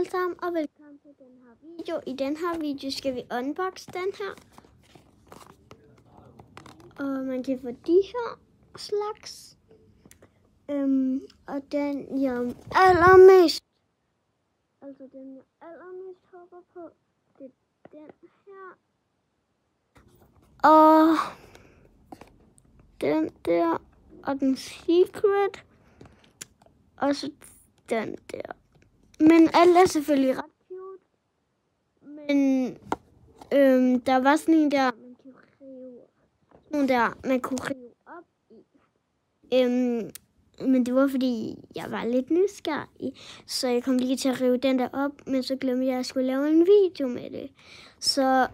alle sammen, og velkommen til den her video. I den her video skal vi unbox den her. Og man kan få de her slags. Og den jeg allermest håber på, det er den her. Og den der, og den secret. Og så den der. Men alle er selvfølgelig ret cute. Men der var sådan en der, man kunne rive op i. Men det var fordi, jeg var lidt nysgerrig. Så jeg kom lige til at rive den der op, men så glemte jeg, at jeg skulle lave en video med det.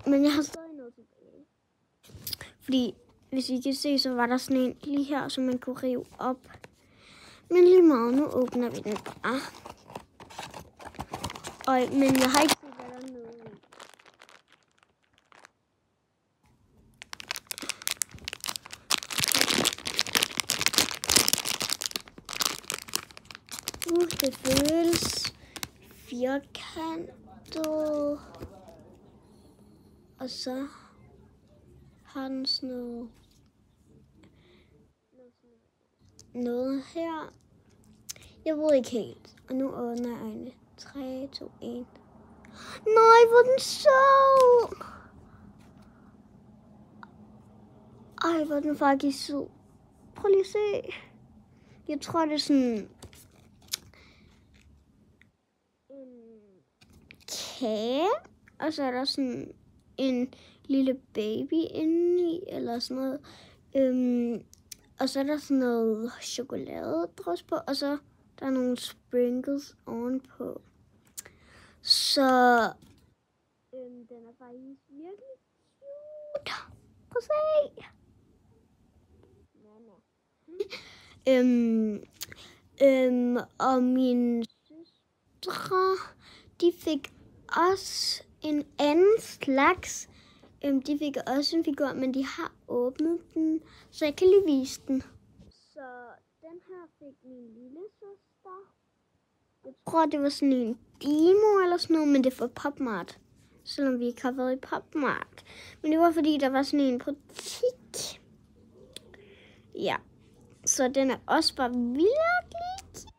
Men jeg har stadig noget tilbage. Fordi, hvis I kan se, så var der sådan en lige her, som man kunne rive op. Men lige meget, nu åbner vi den bare. Men jeg har ikke set, hvad der er noget i. Det føles firkantet. Og så har den sådan noget her. Jeg ved ikke helt. Og nu åbner jeg øjnene. 3, 2, 1. Nej, hvor er den sød. Ej, hvor er den faktisk sød. Prøv lige at se. Jeg tror, det er sådan en kage. Og så er der sådan en lille baby indeni, eller sådan noget. Og så er der sådan noget chokoladedrys på, og så der er nogle sprinkles ovenpå. Så den er faktisk virkelig cute. Prøv at se. Og mine søstre, de fik også en anden slags. De fik også en figur, men de har åbnet den, så jeg kan lige vise den. Så den her fik min lille søster. Jeg tror, det var sådan en demo eller sådan noget, men det var PopMart. Selvom vi ikke har været i PopMart. Men det var fordi, der var sådan en butik. Ja, så den er også bare virkelig.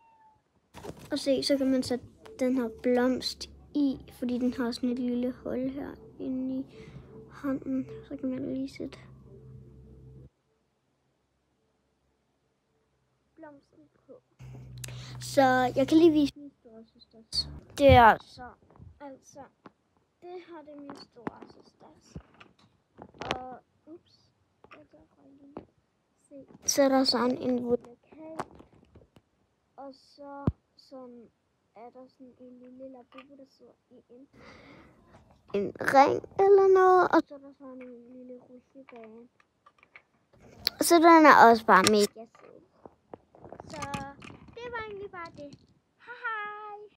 Og se, så kan man sætte den her blomst i, fordi den har sådan et lille hul her inde i hånden. Så kan man lige sætte blomsten på. Så jeg kan lige vise min storesøsters. Det er så, altså, det her det er min storesøsters. Og, så er der sådan en vulkan. Og så sådan er der sådan en lille labubu, der sidder i en ring eller noget. Og så er der sådan en lille rutsjebane. Så den er også bare mega sød. Så det var egentlig bare det.